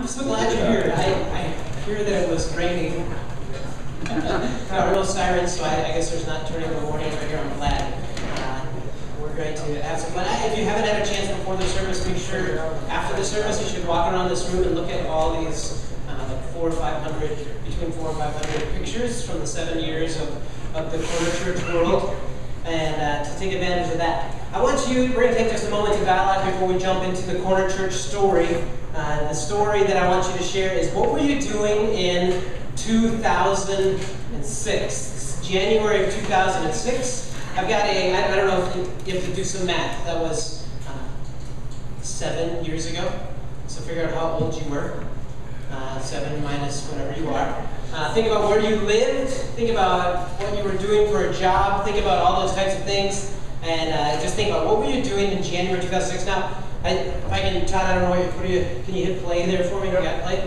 I'm so glad you're here. I hear that it was raining. Got real sirens, so I guess there's not tornado warnings right here. I'm glad. We're going to have some fun. If you haven't had a chance before the service, make sure after the service you should walk around this room and look at all these like 400 or 500, between 400 and 500 pictures from the 7 years of the corner church world, and to take advantage of that. We're going to take just a moment to dialogue before we jump into the corner church story. The story that I want you to share is, what were you doing in 2006? It's January of 2006. I've got I don't know if you have to do some math. That was 7 years ago. So figure out how old you were. 7 minus whatever you are. Think about where you lived. Think about what you were doing for a job. Think about all those types of things. And just think about, what were you doing in January 2006? Now, if I can, Todd, I don't know what can you hit play there for me? You got play?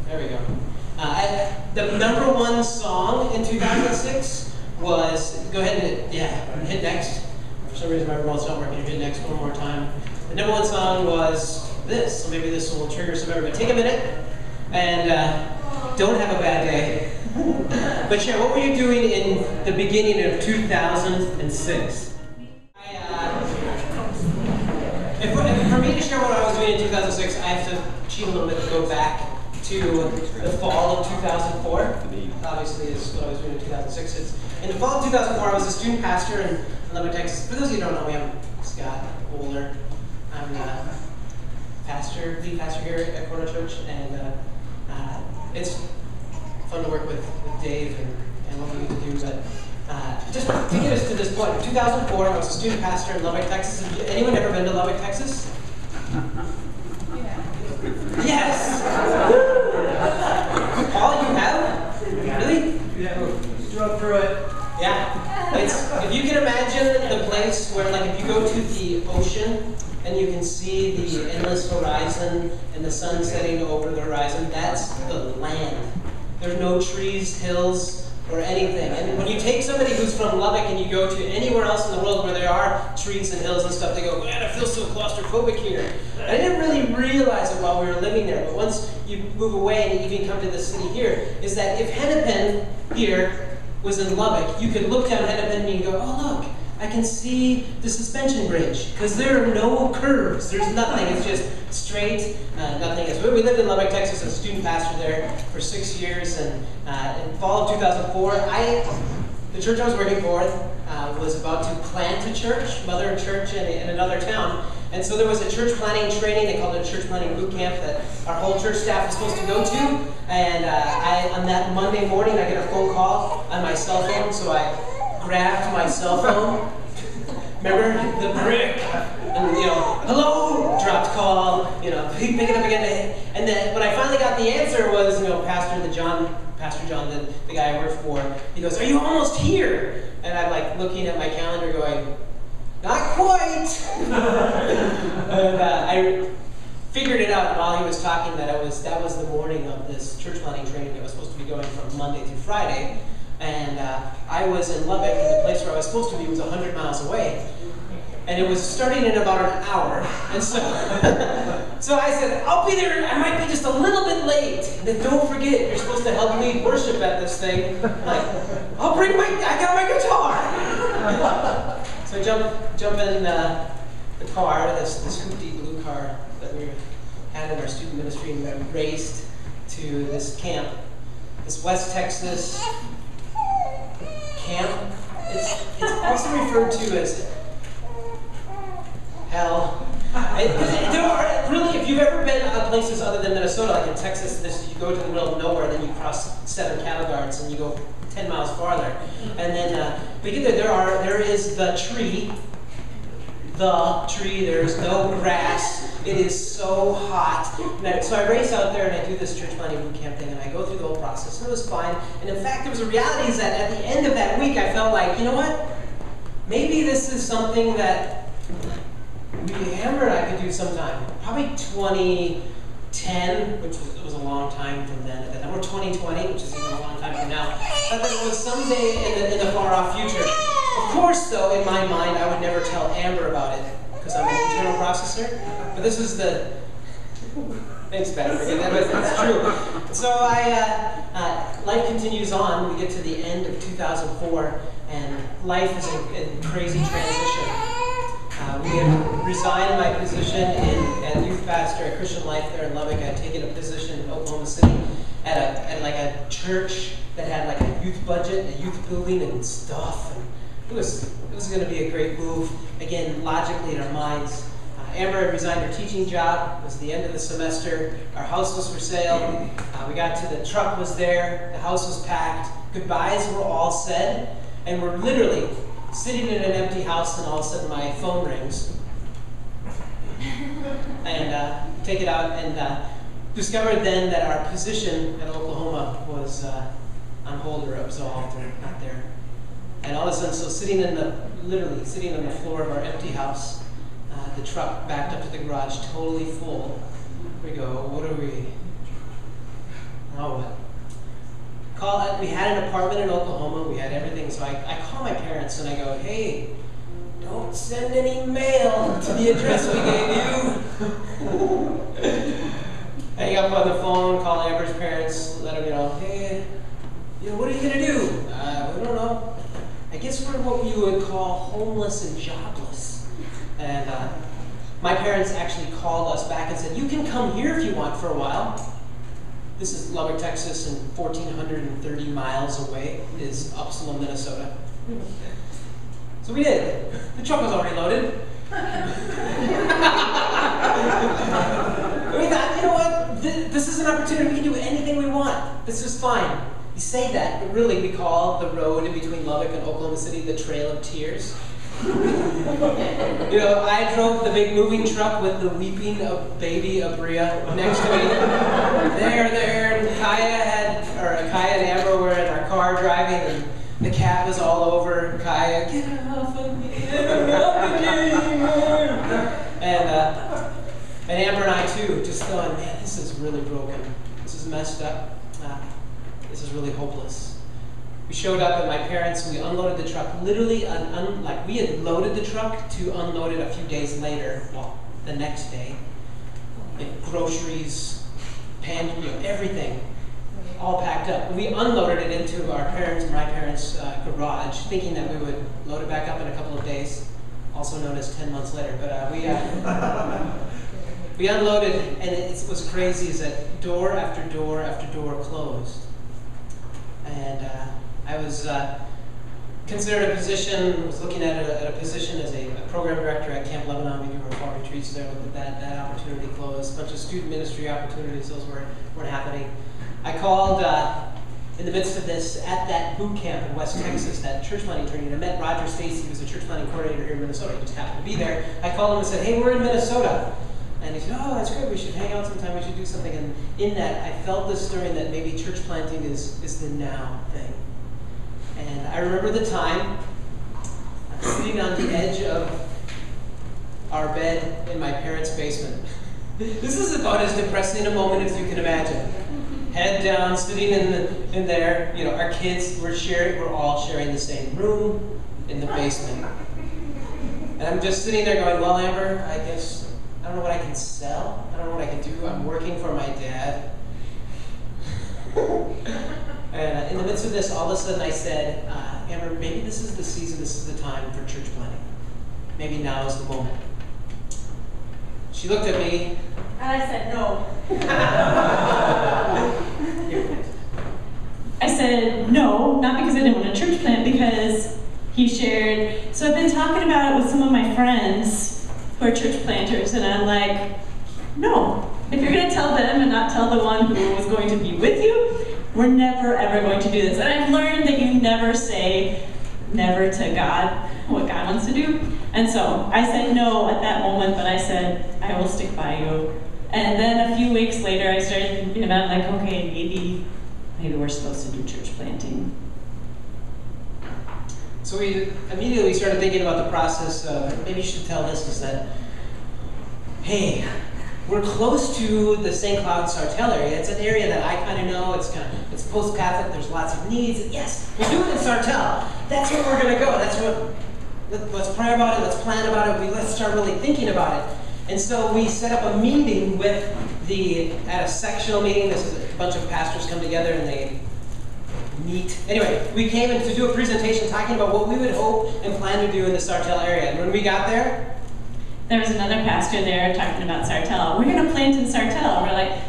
There we go. The number one song in 2006 was, go ahead and hit next. For some reason my remote's not working. Hit next one more time. The number one song was this, so maybe this will trigger some memory. But take a minute and don't have a bad day. But Cheryl, what were you doing in the beginning of 2006? For me to share what I was doing in 2006, I have to cheat a little bit to go back to the fall of 2004. Obviously, is what I was doing in 2006. In the fall of 2004, I was a student pastor in Lubbock, Texas. For those of you who don't know me, I'm Scott Bowler. I'm lead pastor here at Corner Church, and it's fun to work with Dave and what we get to do. But just to get us to this point, in 2004, I was a student pastor in Lubbock, Texas. Have anyone ever been to Lubbock, Texas? Yes! All you have? Really? Yeah. Drove through it. Yeah. If you can imagine the place where, like, if you go to the ocean and you can see the endless horizon and the sun setting over the horizon, that's the land. There's no trees, hills, or anything. And when you take somebody who's from Lubbock and you go to anywhere else in the world where there are trees and hills and stuff, they go, man, I feel so claustrophobic here. I didn't really realize it while we were living there, but once you move away and you even come to the city here, is that if Hennepin here was in Lubbock, you could look down Hennepin and you go, oh look, I can see the suspension bridge, because there are no curves. There's nothing. It's just straight, nothing else. We lived in Lubbock, Texas, as a student pastor there for 6 years, and in fall of 2004, the church I was working for was about to plant a church, mother church in another town. And so there was a church planting training. They called it a church planting boot camp that our whole church staff was supposed to go to. And on that Monday morning, I get a phone call on my cell phone, so I grabbed my cell phone. Remember the brick? And, hello, dropped call, pick it up again. And then when I finally got the answer was, Pastor John, the guy I work for, he goes, are you almost here? And I'm like looking at my calendar going, not quite. And I figured it out while he was talking that that was the morning of this church planting training that was supposed to be going from Monday through Friday. And I was in Lubbock, and the place where I was supposed to be was 100 miles away. And it was starting in about an hour. And so, so I said, I'll be there. I might be just a little bit late. And then don't forget, you're supposed to help lead worship at this thing. Like, I got my guitar. So I jump in the car, this hoopty blue car that we had in our student ministry, and we raced to this camp, this West Texas camp. It's also referred to as hell. There are, really, if you've ever been places other than Minnesota, like in Texas, you go to the middle of nowhere, and then you cross 7 cattle guards, and you go 10 miles farther. And then, but you get there is the tree, there's no grass. It is so hot. So I race out there and I do this church planting boot camp thing, and I go through the whole process, and it was fine. And in fact, there was a reality is that at the end of that week, I felt like, you know what? Maybe this is something that Amber and I could do sometime. Probably 2010, which was a long time from then. At that time, or 2020, which is even a long time from now. I thought that it was someday in the far off future. Of course, though, in my mind, I would never tell Amber about it, because I'm an internal processor. But this is the Thanks, Patrick. That's true. So life continues on. We get to the end of 2004, and life is in crazy transition. We had resigned my position as youth pastor at Christian Life there in Lubbock. I'd taken a position in Oklahoma City at like a church that had like a youth budget, a youth building, and stuff. And it was going to be a great move. Again, logically in our minds. Amber had resigned her teaching job. It was the end of the semester. Our house was for sale. We got to the truck was there. The house was packed. Goodbyes were all said, and we're literally sitting in an empty house, and all of a sudden my phone rings. And take it out, and discovered then that our position at Oklahoma was on hold or absolved or not there. And all of a sudden, so literally sitting on the floor of our empty house, the truck backed up to the garage, totally full. We go, what are we? Oh, what? We had an apartment in Oklahoma. We had everything. So I call my parents and I go, hey, don't send any mail to the address we gave you. Hang up on the phone, call Amber's parents, let them know, hey, what are you gonna do? We don't know. I guess we're what you would call homeless and jobless. And my parents actually called us back and said, you can come here if you want for a while. This is Lubbock, Texas, and 1,430 miles away is Upsilon, Minnesota. So we did. The truck was already loaded. We thought, you know what? This is an opportunity. We can do anything we want. This is fine. You say that, but really we call the road in between Lubbock and Oklahoma City the Trail of Tears. I drove the big moving truck with the weeping baby Abria next to me. There, and Kaya and Amber were in our car driving, and the cat was all over Kaya. Get off of me! And Amber and I too, just going, man, this is really broken. This is messed up. This is really hopeless. We showed up at my parents, we unloaded the truck. Literally, we had loaded the truck to unload it a few days later, well, the next day. Like groceries, everything, all packed up. We unloaded it into my parents' garage, thinking that we would load it back up in a couple of days, also known as 10 months later. But we unloaded, and it was crazy, is that door after door after door closed. And I was considered a position, was looking at a position as a program director at Camp Lebanon. We do our fall retreats there, looked at that opportunity closed. A bunch of student ministry opportunities, those weren't happening. I called, in the midst of this, at that boot camp in West Texas, that church planting training. I met Roger Stacy, who was a church planting coordinator here in Minnesota. He just happened to be there. I called him and said, hey, we're in Minnesota. And he said, oh, that's great, we should hang out sometime, we should do something. And in that, I felt this stirring that maybe church planting is the now thing. And I remember the time, sitting on the edge of our bed in my parents' basement. This is about as depressing a moment as you can imagine. Head down, sitting in there, our kids, we're all sharing the same room in the basement. And I'm just sitting there going, well, Amber, I guess, I don't know what I can sell. I don't know what I can do. I'm working for my dad. And in the midst of this, all of a sudden I said, Amber, maybe this is the season, this is the time for church planting. Maybe now is the moment. She looked at me. And I said, no. I said, no, not because I didn't want a church plant, because he shared, so I've been talking about it with some of my friends who are church planters, and I'm like, no. If you're going to tell them and not tell the one who was going to be with you, we're never, ever going to do this. And I've learned that you never say never to God, what God wants to do. And so I said no at that moment, but I said, I will stick by you. And then a few weeks later, I started thinking about, like, okay, maybe we're supposed to do church planting. So we immediately started thinking about the process of, maybe you should tell this, is that, hey, we're close to the St. Cloud Sartell area. It's an area that I kind of know. It's post-Catholic. There's lots of needs. And yes, we'll do it in Sartell. That's where we're going to go. Let's pray about it. Let's plan about it. Let's start really thinking about it. And so we set up a meeting with at a sectional meeting, this is a bunch of pastors come together and they meet. Anyway, we came in to do a presentation talking about what we would hope and plan to do in the Sartell area. And when we got there was another pastor there talking about Sartell. We're going to plant in Sartell. We're like,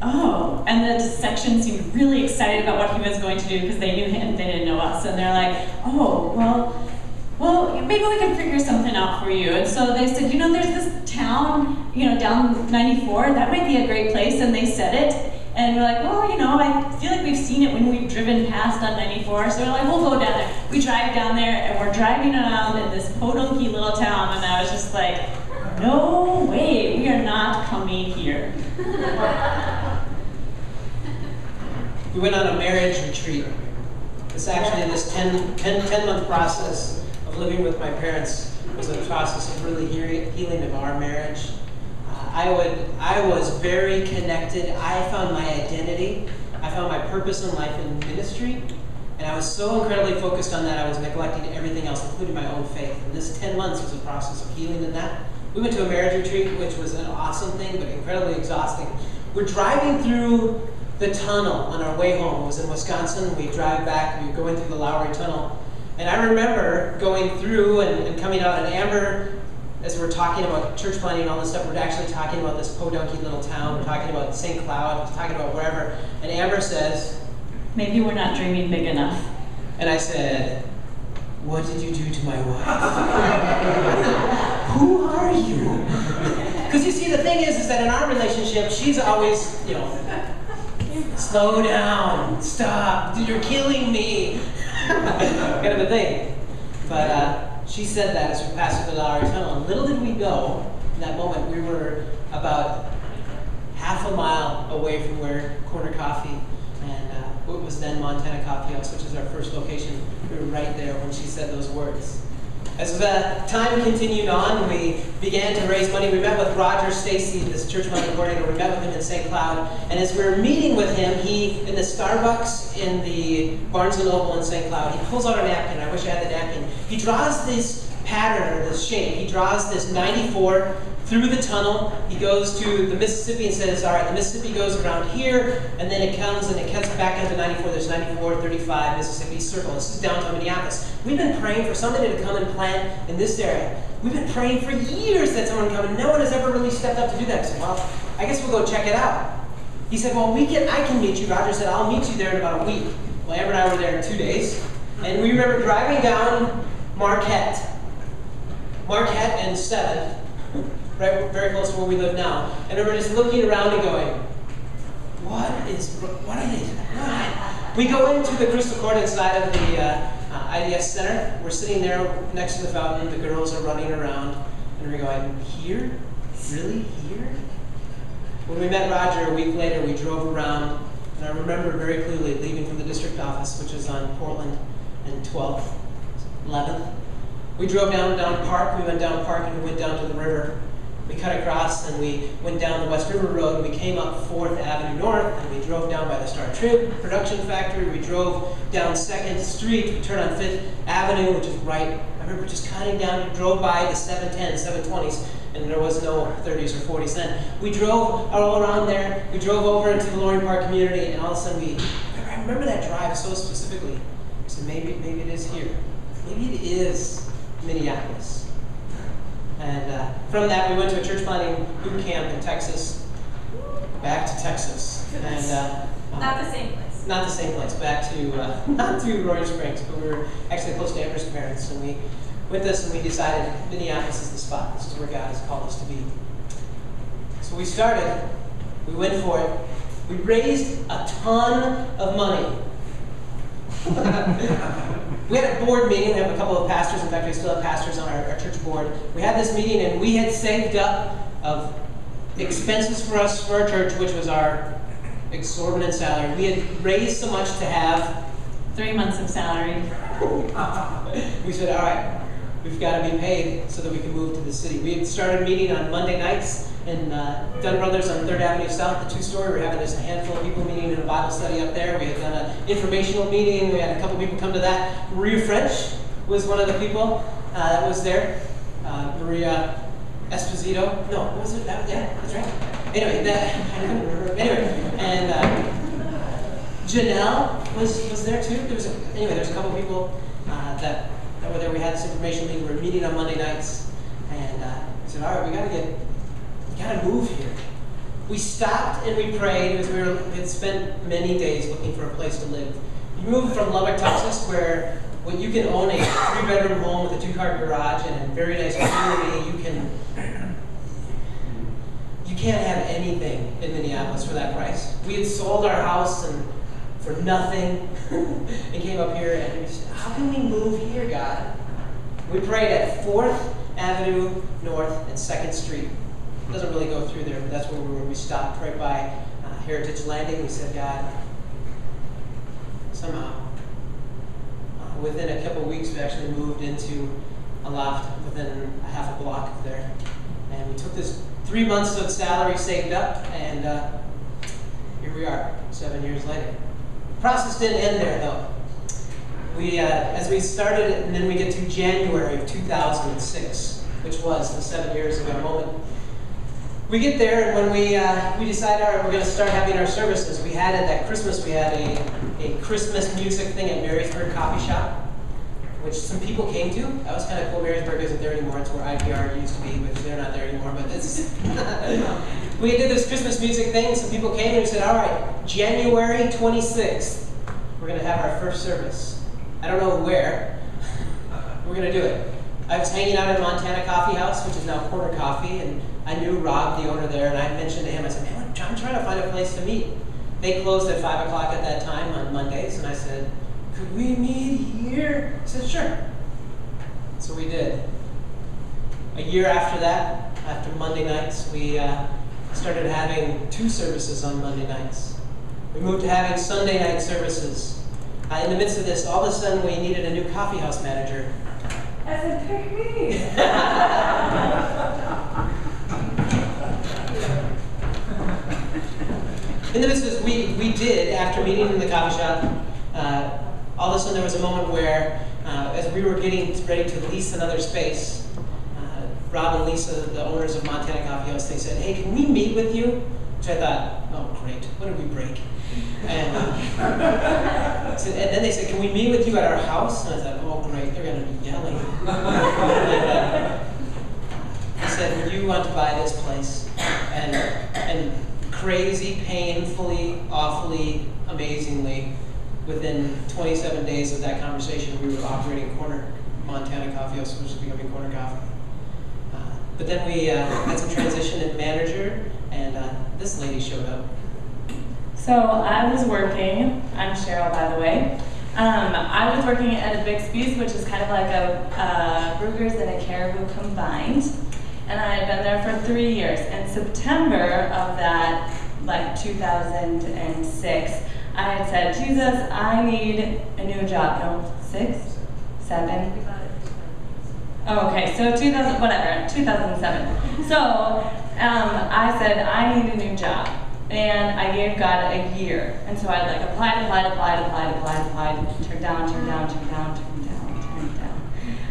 oh. And the section seemed really excited about what he was going to do because they knew him, they didn't know us. And they're like, oh, well, maybe we can figure something out for you. And so they said, there's this town, down 94, that might be a great place. And they said it. And we're like, well, I feel like we've seen it when we've driven past on 94. So we're like, we'll go down there. We drive down there, and we're driving around in this podunky little town. And I was just like, no way, we are not coming here. We went on a marriage retreat. It's actually this 10-month process of living with my parents was a process of really healing of our marriage. I was very connected. I found my identity. I found my purpose in life in ministry. And I was so incredibly focused on that, I was neglecting everything else, including my own faith. And this 10 months was a process of healing in that. We went to a marriage retreat, which was an awesome thing, but incredibly exhausting. We're driving through the tunnel on our way home. It was in Wisconsin. We drive back. We were going through the Lowry Tunnel. And I remember going through and coming out, and Amber, as we're talking about church planting and all this stuff, we're actually talking about this podunky little town. We're talking about St. Cloud. We're talking about wherever. And Amber says, maybe we're not dreaming big enough. And I said, what did you do to my wife? Who are you? Because you see, the thing is that in our relationship, she's always, slow down, stop, you're killing me. Kind of a thing. But she said that as we passed through the Lowry Tunnel. And little did we know, in that moment, we were about half a mile away from where Corner Coffee and what was then Montana Coffee House, which is our first location. We were right there when she said those words. As the time continued on, we began to raise money. We met with Roger Stacy, this church planting coordinator. We met with him in St. Cloud. And as we were meeting with him, in the Starbucks in the Barnes & Noble in St. Cloud, he pulls out a napkin. I wish I had the napkin. He draws this pattern, or this shape. He draws this 94 through the tunnel. He goes to the Mississippi and says, all right, the Mississippi goes around here, and then it comes and it cuts back into 94. There's 94, 35, Mississippi Circle. This is downtown Minneapolis. We've been praying for somebody to come and plant in this area. We've been praying for years that someone would come, and no one has ever really stepped up to do that. I said, well, I guess we'll go check it out. He said, well, I can meet you. Roger said, I'll meet you there in about a week. Well, Amber and I were there in 2 days, and we remember driving down Marquette and 7th, right, very close to where we live now. And we were just looking around and going, what are they doing? We go into the Crystal Court inside of the IDS Center. We're sitting there next to the fountain. The girls are running around. And we're going, here? Really? Here? When we met Roger a week later, we drove around. And I remember very clearly leaving from the district office, which was on Portland and 12th, 11th. We drove down Park. We went down Park and we went down to the river. We cut across and we went down the West River Road. We came up 4th Avenue North and we drove down by the Star Trib production factory. We drove down 2nd Street. We turned on 5th Avenue, which is right. I remember just cutting down. We drove by the 710s, 720s, and there was no 30s or 40s then. We drove all around there. We drove over into the Loring Park community, and all of a sudden I remember that drive so specifically. I said, maybe it is here. Maybe it is Minneapolis. And from that, we went to a church planting boot camp in Texas, back to Texas. And not the same place. Not the same place, back to, not to Roaring Springs, but we were actually close to Amber's parents. And we went this and we decided Minneapolis is the spot. This is where God has called us to be. So we started, we went for it. We raised a ton of money. We had a board meeting. We have a couple of pastors. In fact, we still have pastors on our church board. We had this meeting, and we had saved up of expenses for us for our church, which was our exorbitant salary. We had raised so much to have 3 months of salary. We said, all right, we've got to be paid so that we can move to the city. We had started meeting on Monday nights in Dunn Brothers on 3rd Avenue South, the 2-story. We were having just a handful of people meeting in a Bible study up there. We had done an informational meeting. We had a couple people come to that. Maria French was one of the people that was there. Maria Esposito. No, what was it? Yeah, that's right. Anyway, I couldn't remember. Anyway, and Janelle was there too. There's a couple people that were there. We had this information meeting. We were meeting on Monday nights, and we said, all right, we gotta move here. We stopped and we prayed because we had spent many days looking for a place to live. You moved from Lubbock, Texas, where when you can own a 3-bedroom home with a 2-car garage and a very nice community, you can't have anything in Minneapolis for that price. We had sold our house and for nothing and came up here and we said, how can we move here, God? We prayed at 4th Avenue North and 2nd Street. It doesn't really go through there, but that's where we were. We stopped right by Heritage Landing. We said, God, somehow, within a couple of weeks, we actually moved into a loft within a half a block of there. And we took this 3 months of salary saved up, and here we are, 7 years later. The process didn't end there, though. As we started, and then we get to January of 2006, which was the 7 years ago moment. We get there, and when we decide, all right, we're going to start having our services. We had it that Christmas. We had a Christmas music thing at Marysburg Coffee Shop, which some people came to. That was kind of cool. Marysburg isn't there anymore. It's where IPR used to be, which they're not there anymore. But it's we did this Christmas music thing, and some people came and we said, all right, January 26th, we're going to have our first service. I don't know where. We're going to do it. I was hanging out in Montana Coffee House, which is now Porter Coffee, and I knew Rob, the owner there, and I mentioned to him, I said, man, I'm trying to find a place to meet. They closed at 5 o'clock at that time on Mondays, and I said, could we meet here? He said, sure. So we did. A year after that, after Monday nights, we started having 2 services on Monday nights. We moved to having Sunday night services. In the midst of this, all of a sudden we needed a new coffee house manager. I said, pick me. In the midst of this, we did, after meeting in the coffee shop, all of a sudden there was a moment where, as we were getting ready to lease another space, Rob and Lisa, the owners of Montana Coffee House, they said, hey, can we meet with you? Which I thought, oh great, what did we break? And then they said, can we meet with you at our house? And I thought, oh great, they're going to be yelling. He said, you want to buy this place. And crazy, painfully, awfully, amazingly, within 27 days of that conversation, we were operating Montana Coffee House, which is becoming Corner Coffee. But then we had some transition in manager, and this lady showed up. So I was working, I'm Cheryl by the way, I was working at a Bixby's, which is kind of like a Brugger's and a Caribou combined, and I had been there for 3 years. In September of that, like 2006, I had said, Jesus, I need a new job. No, 6, 7. Oh, okay, so 2007. So I said, I need a new job. And I gave God a year. And so I like applied, turned down.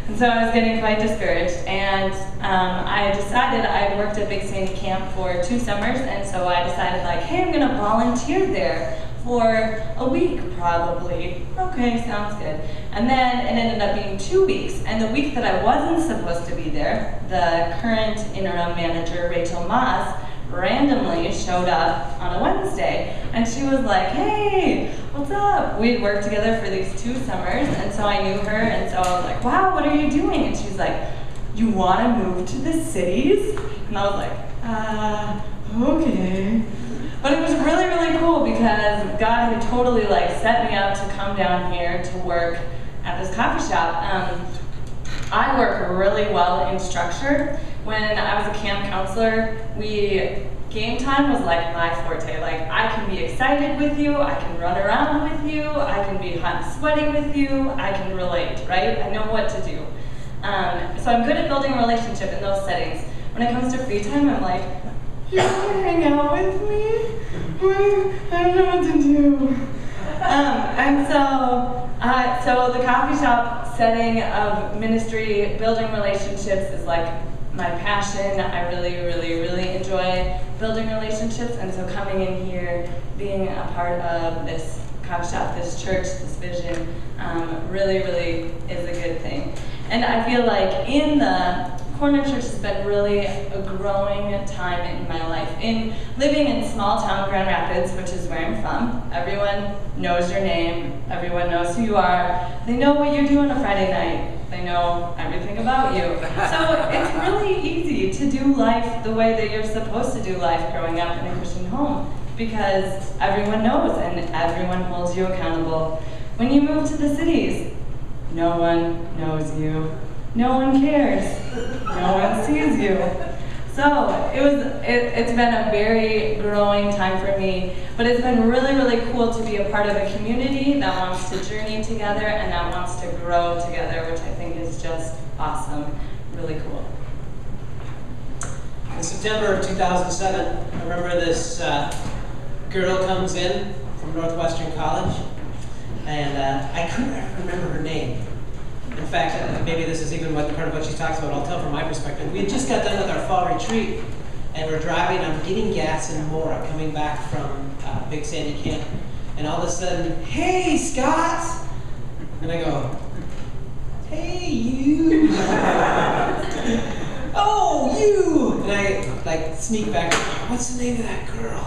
And so I was getting quite discouraged. And I decided I had worked at Big Sandy Camp for 2 summers. And so I decided like, hey, I'm going to volunteer there for a week probably. Okay, sounds good. And then it ended up being 2 weeks. And the week that I wasn't supposed to be there, the current interim manager, Rachel Moss, randomly showed up on a Wednesday, and she was like, hey, what's up? We'd worked together for these 2 summers, and so I knew her, and so I was like, wow, what are you doing? And she's like, you want to move to the cities? And I was like, okay. But it was really, really cool because God had totally like set me up to come down here to work at this coffee shop. I work really well in structure. When I was a camp counselor, game time was like my forte. Like, I can be excited with you, I can run around with you, I can be hot and sweaty with you, I can relate, right? I know what to do. So I'm good at building a relationship in those settings. When it comes to free time, I'm like, you want to hang out with me? I don't know what to do. And so the coffee shop setting of ministry, building relationships is like my passion. I really, really, really enjoy building relationships, and so coming in here, being a part of this coffee shop, this church, this vision, really, really is a good thing. And I feel like in the Corner Church has been really a growing time in my life. In living in small town Grand Rapids, which is where I'm from, everyone knows your name, everyone knows who you are, they know what you do on a Friday night, they know everything about you. So it's really easy to do life the way that you're supposed to do life growing up in a Christian home, because everyone knows and everyone holds you accountable. When you move to the cities, no one knows you. No one cares. No one sees you. So it's been a very growing time for me, but it's been really, really cool to be a part of a community that wants to journey together and that wants to grow together, which I think is just awesome, really cool. In September of 2007, I remember this girl comes in from Northwestern College, and I couldn't remember her name. In fact, maybe this is even part of what she talks about. I'll tell from my perspective. We had just got done with our fall retreat, and we're driving. I'm getting gas in Mora, coming back from Big Sandy Camp, and all of a sudden, "Hey, Scott!" And I go, "Hey, you!" "Oh, you!" And I sneak back. "What's the name of that girl?"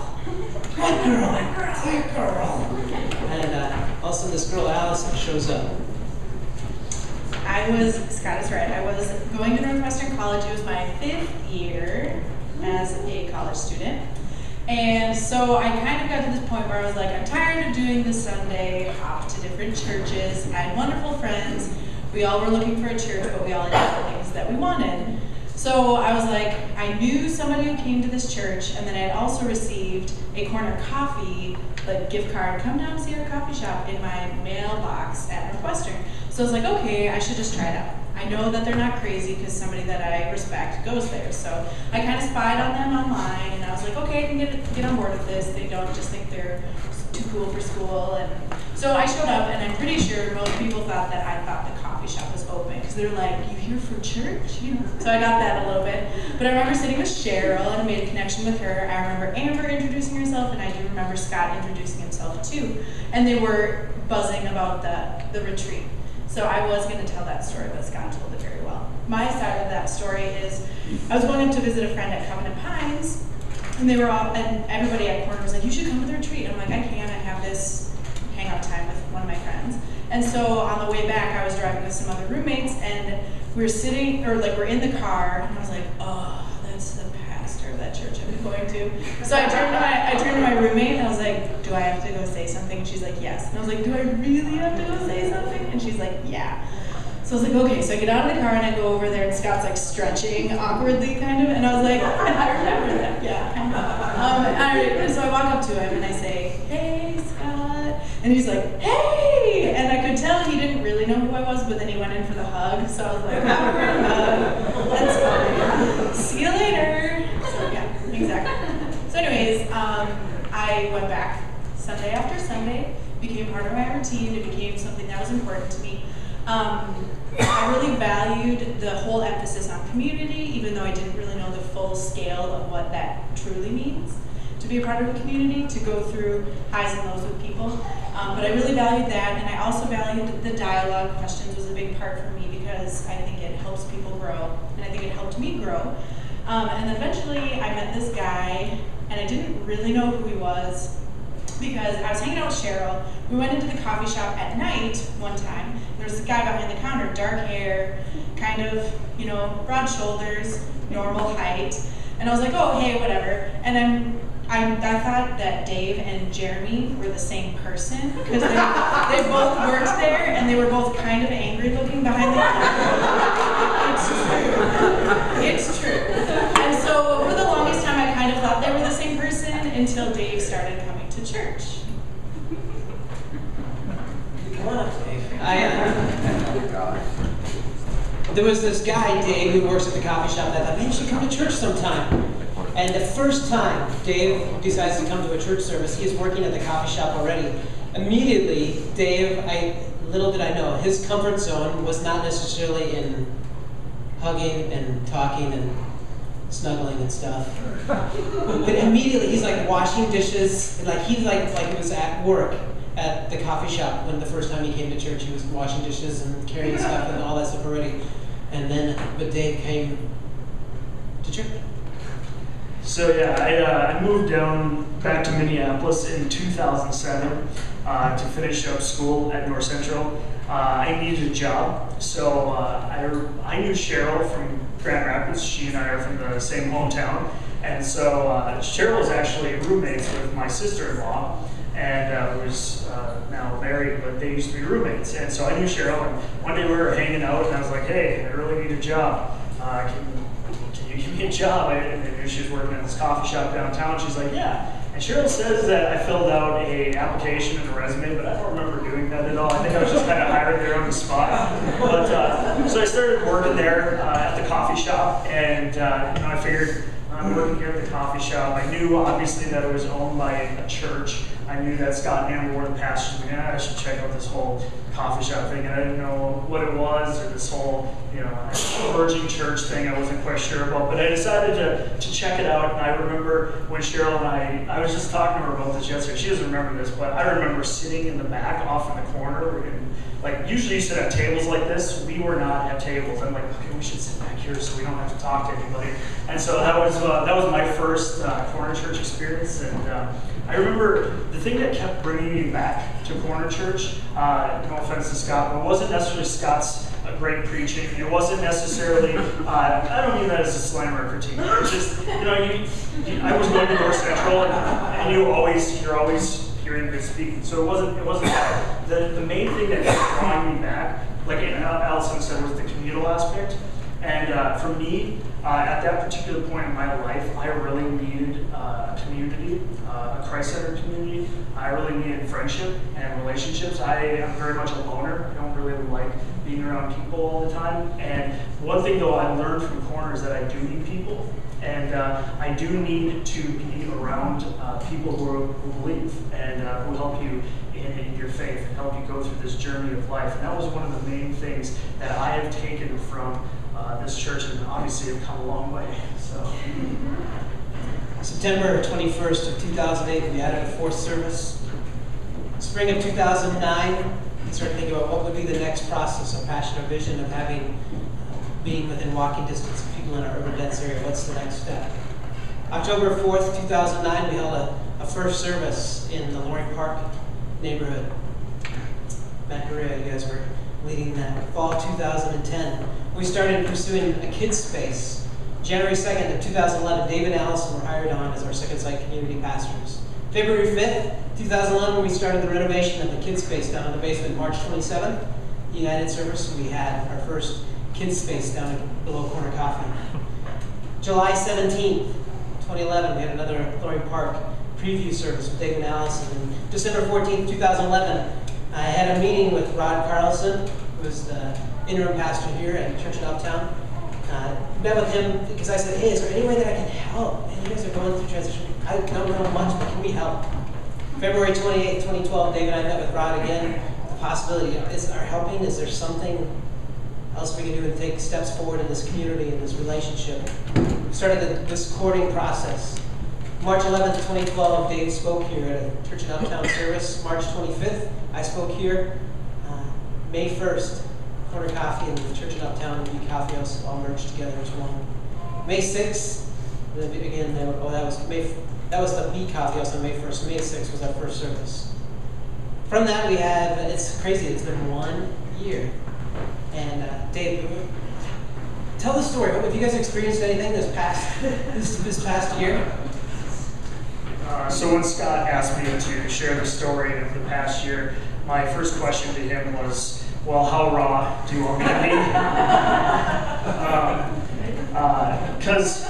"What girl?" "That girl." And all of a sudden, this girl Allison shows up. Scott is right, I was going to Northwestern College. It was my 5th year as a college student. And so I kind of got to this point where I was like, I'm tired of doing the Sunday hop to different churches. I had wonderful friends. We all were looking for a church, but we all had different things that we wanted. So I was like, I knew somebody who came to this church, and then I had also received a Corner Coffee gift card, come down and see our coffee shop, in my mailbox at Northwestern. So I was like, okay, I should just try it out. I know that they're not crazy because somebody that I respect goes there. So I kind of spied on them online, and I was like, okay, I can get on board with this. They don't just think they're too cool for school. And so I showed up, and I'm pretty sure most people thought that I thought the coffee shop was open, because they're like, you here for church? You know? So I got that a little bit. But I remember sitting with Cheryl, and I made a connection with her. I remember Amber introducing herself, and I do remember Scott introducing himself too. And they were buzzing about the retreat. So I was going to tell that story, but Scott told it very well. My side of that story is, I was going up to visit a friend at Covenant Pines, and they were all, and everybody at Corner was like, you should come to the retreat. And I'm like, I can't, I have this hang-out time with one of my friends. And so on the way back, I was driving with some other roommates, and we were sitting, or we're in the car, and I was like, oh, that's the pastor of that church I've been going to. So I turned to my roommate, and I was like, do I have to go say something? And she's like, yes. And I was like, do I really have to go say something? And she's like, yeah. So I was like, okay. So I get out of the car, and I go over there, and Scott's like stretching awkwardly, kind of, and I was like, I remember that, yeah. So I walk up to him, and I say, hey, Scott. And he's like, hey! And I could tell he didn't really know who I was, but then he went in for the hug. So I was like, awkward hug. That's fine. See you later. So yeah, exactly. So anyways, I went back Sunday after Sunday, became part of my routine. It became something that was important to me. I really valued the whole emphasis on community, even though I didn't really know the full scale of what that truly means. To be a part of a community, to go through highs and lows with people. But I really valued that, and I also valued the dialogue. Questions was a big part for me because I think it helps people grow, and I think it helped me grow. And then eventually I met this guy, and I didn't really know who he was because I was hanging out with Cheryl. We went into the coffee shop at night one time. There was this guy behind the counter, dark hair, kind of, broad shoulders, normal height. And I was like, oh, hey, whatever. And I thought that Dave and Jeremy were the same person because they both worked there, and they were both kind of angry looking behind the counter. It's true. And so for the longest time, I kind of thought they were the same person until Dave started coming to church. Come on up, Dave. There was this guy, Dave, who works at the coffee shop that I thought, man, you should come to church sometime. And the first time Dave decides to come to a church service, he's working at the coffee shop already. Immediately, Dave, little did I know, his comfort zone was not necessarily in hugging and talking and snuggling and stuff. But immediately he's like washing dishes, and like he was at work at the coffee shop when the first time he came to church. He was washing dishes and carrying stuff and all that stuff already. And then, but Dave came to church. So yeah, I moved down back to Minneapolis in 2007 to finish up school at North Central. I needed a job, so I knew Cheryl from Grand Rapids. She and I are from the same hometown, and so Cheryl was actually roommates with my sister-in-law, and was now married, but they used to be roommates. And so I knew Cheryl, and one day we were hanging out, and I was like, "Hey, I really need a job. Can you give me a job?" And I knew she was working at this coffee shop downtown. She's like, "Yeah." And Cheryl says that I filled out a application and a resume, but I don't remember doing that at all. I think I was just kind of hired there on the spot. But so I started working there at the coffee shop, and I figured I'm working here at the coffee shop. I knew obviously that it was owned by a church. I knew that Scott and Ann were the pastors. Like, I should check out this whole coffee shop thing, and I didn't know what it was, or this whole emerging church thing I wasn't quite sure about, but I decided to check it out. And I remember when Cheryl and I was just talking to her about this yesterday. She doesn't remember this, but I remember sitting in the back off in the corner, and like usually you sit at tables like this. We were not at tables. I'm like, okay, we should sit back here so we don't have to talk to anybody. And so that was my first corner church experience. And I remember the thing that kept bringing me back to corner church, no offense to Scott, but it wasn't necessarily Scott's great preaching. It wasn't necessarily, I don't mean that as a slammer or critique. It was just, I was going to North Central, and you're always hearing good speaking. So it wasn't that. The main thing that kept drawing me back, like Allison said, was the communal aspect. And for me, at that particular point in my life, I really needed a community, a Christ-centered community. I really needed friendship and relationships. I am very much a loner. I don't really like being around people all the time. And one thing, though, I learned from Corner is that I do need people. And I do need to be around people who believe and who help you in your faith and help you go through this journey of life. And that was one of the main things that I have taken from this church, and obviously have come a long way. So, September 21st of 2008, we added a fourth service. Spring of 2009, we started thinking about what would be the next process, our passion, our vision of being within walking distance of people in our urban dense area. What's the next step? October 4th, 2009, we held a first service in the Loring Park neighborhood. Matt Correa, you guys were leading that. Fall 2010, we started pursuing a kids space. January 2nd of 2011, Dave and Allison were hired on as our Second Sight community pastors. February 5th, 2011, we started the renovation of the kids space down in the basement. March 27th, United Service, we had our first kids space down below Corner Coffee. July 17th, 2011, we had another Loring Park preview service with Dave and Allison. And December 14th, 2011, I had a meeting with Rod Carlson, who was the interim pastor here at Church in Uptown. Met with him because I said, hey, is there any way that I can help? And you guys are going through transition. I don't know much, but can we help? February 28th, 2012, Dave and I met with Rod again. The possibility, is our helping? Is there something else we can do to take steps forward in this community, in this relationship? We started this courting process. March 11th, 2012, Dave spoke here at a Church in Uptown service. March 25th, I spoke here. May 1st, Corner Coffee and the Church in Uptown and the Coffee House all merged together as one. May 6th, again, that was the B Coffee House on May 1st. May 6th was our first service. From that, we have, it's crazy, it's been 1 year. And Dave, tell the story. Have you guys experienced anything this past year? So when Scott asked me to share the story of the past year, my first question to him was, well, how raw do you want me to be? Because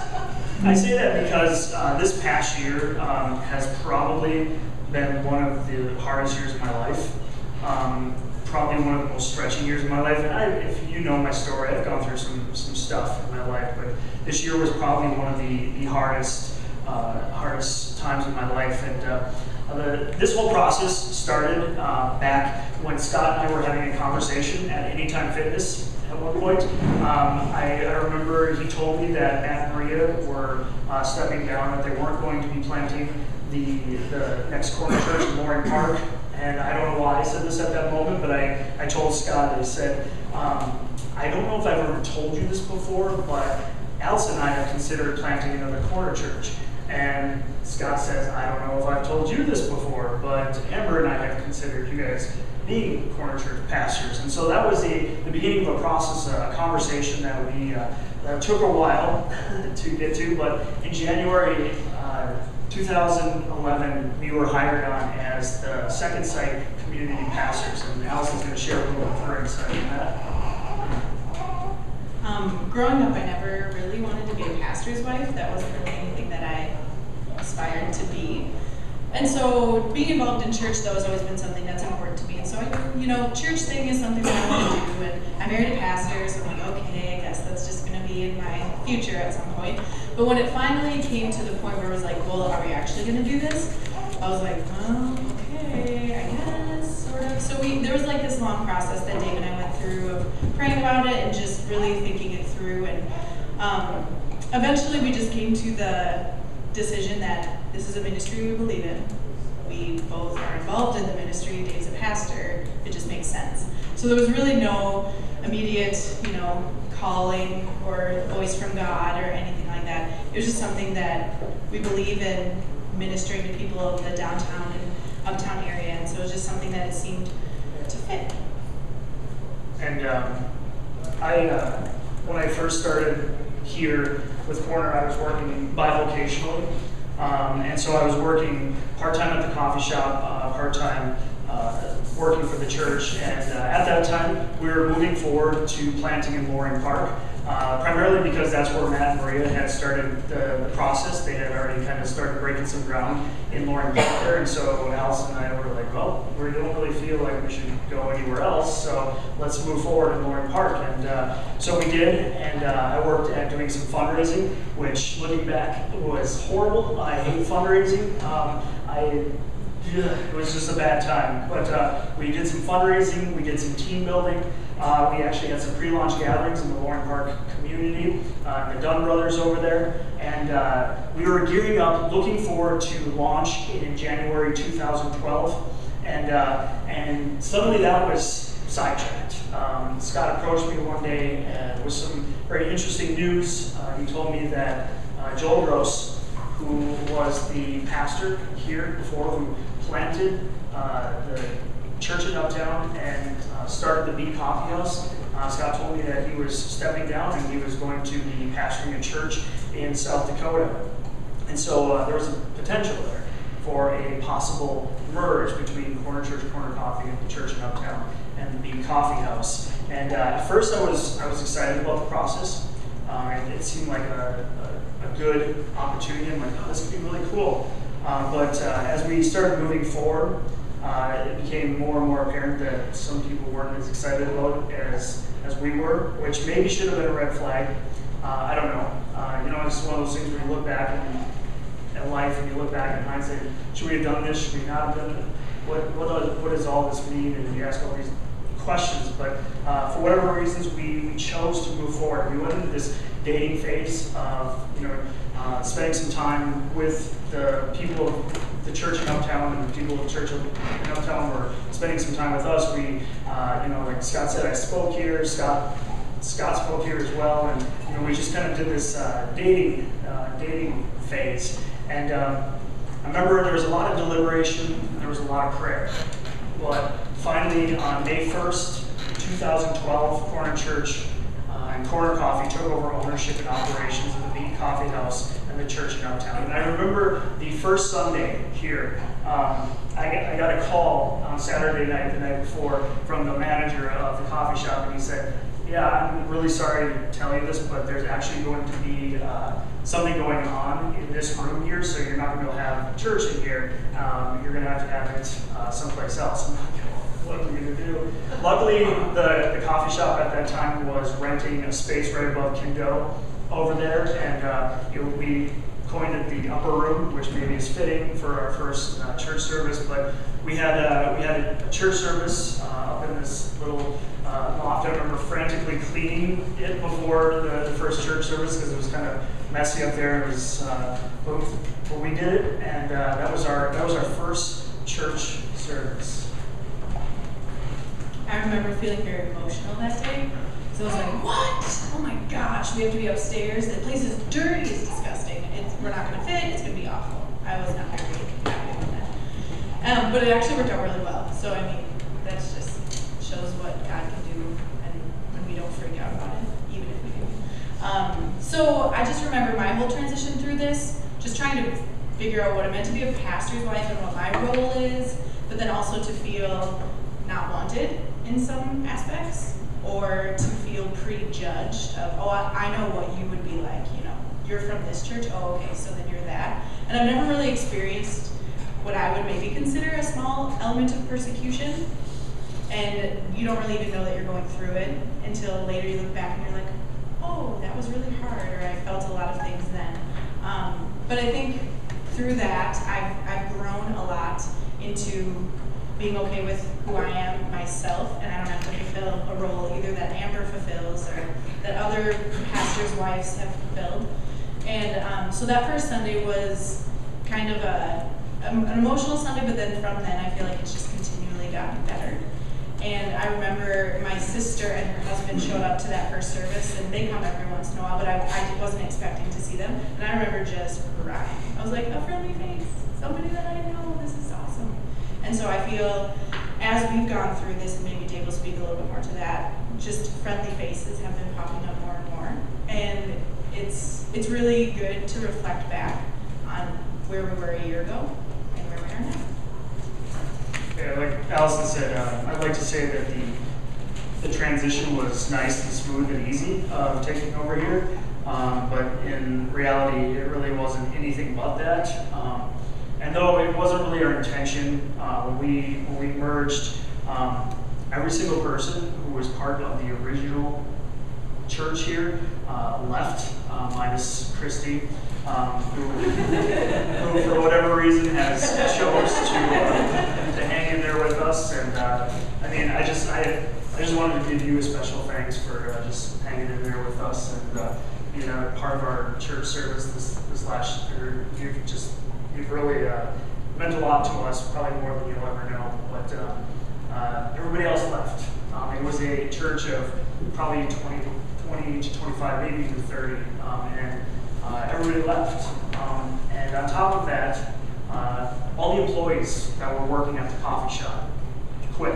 I say that because this past year has probably been one of the hardest years of my life. Probably one of the most stretching years of my life. And if you know my story, I've gone through some stuff in my life, but this year was probably one of the hardest times of my life. And This whole process started back when Scott and I were having a conversation at Anytime Fitness at one point. I remember he told me that Matt and Maria were stepping down, that they weren't going to be planting the next corner church in Loring Park. And I don't know why I said this at that moment, but I told Scott, I said, I don't know if I've ever told you this before, but Allison and I have considered planting another corner church. And Scott says, I don't know if I've told you this before, but Amber and I have considered you guys being corner church pastors. And so that was the beginning of a process, a conversation that we that took a while to get to. But in January 2011, we were hired on as the Second Site community pastors. And Allison's going to share a little bit of her insight on that. Growing up, I never really wanted to be a pastor's wife. That wasn't really anything that I aspired to be. And so being involved in church, though, has always been something that's important to me. And so, church thing is something that I want to do. And I married a pastor, so I'm like, okay, I guess that's just going to be in my future at some point. But when it finally came to the point where it was like, well, are we actually going to do this? I was like, well, okay, I guess, sort of. So there was like this long process that Dave and I went through of praying about it and just really thinking it through. And eventually we just came to the decision that this is a ministry we believe in. We both are involved in the ministry. Dave's a pastor. It just makes sense. So there was really no immediate, calling or voice from God or anything like that. It was just something that we believe in, ministering to people of the downtown and uptown area. And so it was just something that it seemed to fit. And when I first started here with Corner, I was working bivocationally. And so I was working part-time at the coffee shop, part-time working for the church. And at that time, we were moving forward to planting in Loring Park, primarily because that's where Matt and Maria had started the process. They had already kind of started breaking some ground in Loring Park there. And so Allison and I were like, well, we don't really feel like we should go anywhere else, so let's move forward in Loring Park. And so we did, and I worked at doing some fundraising, which looking back was horrible. I hate fundraising. It was just a bad time. But we did some fundraising, we did some team building. We actually had some pre-launch gatherings in the Loring Park community, the Dunn brothers over there. And we were gearing up, looking forward to launch in January 2012. And suddenly that was sidetracked. Scott approached me one day with some very interesting news. He told me that Joel Gross, who was the pastor here before, who planted the church in Uptown and started the Bee Coffee House. Scott told me that he was stepping down and he was going to be pastoring a church in South Dakota. And so there was a potential there for a possible merge between Corner Church, Corner Coffee, and the church in Uptown and the Bee Coffee House. And at first I was excited about the process. It seemed like a good opportunity. I'm like, oh, this would be really cool. But as we started moving forward, it became more and more apparent that some people weren't as excited about it as we were, which maybe should have been a red flag. I don't know. It's one of those things where you look back at life and you look back in hindsight, should we have done this? Should we not have done it? What does all this mean? And you ask all these questions. But for whatever reasons, we chose to move forward. We went into this dating phase of spending some time with the people of the church in Uptown, and the people of the church in Uptown were spending some time with us. We, like Scott said, I spoke here. Scott spoke here as well, and we just kind of did this dating phase. And I remember there was a lot of deliberation, and there was a lot of prayer. But finally, on May 1st, 2012, Corner Church and Corner Coffee took over ownership and operations of the Bee Coffee House and the church in Uptown. And I remember the first Sunday here, I got a call on Saturday night, the night before, from the manager of the coffee shop, and he said, yeah, I'm really sorry to tell you this, but there's actually going to be something going on in this room here, so you're not going to have church in here. You're going to have it someplace else. What are we going to do? Luckily, the coffee shop at that time was renting a space right above Kindo over there, and we coined it the upper room, which maybe is fitting for our first church service. But we had a church service up in this little loft. I remember frantically cleaning it before the first church service because it was kind of messy up there. It was, but we did it, and that was our first church service. I remember feeling very emotional that day. So I was like, what? Oh my gosh, we have to be upstairs. The place is dirty, it's disgusting. We're not going to fit, it's going to be awful. I was not very happy with that. But it actually worked out really well. So, I mean, that just shows what God can do and when we don't freak out about it, even if we do. So I just remember my whole transition through this, just trying to figure out what it meant to be a pastor's wife and what my role is, but then also to feel not wanted in some aspects, or to feel prejudged of, oh, I know what you would be like, you know, you're from this church, oh, okay, so then you're that. And I've never really experienced what I would maybe consider a small element of persecution, and you don't really even know that you're going through it until later you look back and you're like, oh, that was really hard, or I felt a lot of things then. But I think through that, I've grown a lot into being okay with who I am myself, and I don't have to fulfill a role either that Amber fulfills or that other pastors' wives have fulfilled. And so that first Sunday was kind of an emotional Sunday, but then from then I feel like it's just continually gotten better. And I remember my sister and her husband showed up to that first service, and they come every once in a while, but I wasn't expecting to see them. And I remember just crying. I was like, a friendly face, somebody that I know, this is awesome. And so I feel as we've gone through this, and maybe Dave will speak a little bit more to that, just friendly faces have been popping up more and more. And it's really good to reflect back on where we were a year ago and where we are now. Yeah, like Allison said, I'd like to say that the transition was nice and smooth and easy taking over here, but in reality, it really wasn't anything but that. And though it wasn't really our intention, when we merged, every single person who was part of the original church here left, minus Christy, who for whatever reason has chose to hang in there with us. And I mean, I just wanted to give you a special thanks for just hanging in there with us and being a part of our church service this last year. You've really meant a lot to us, probably more than you'll ever know. But everybody else left. It was a church of probably 20 to 25, maybe even 30, and everybody left. And on top of that, all the employees that were working at the coffee shop quit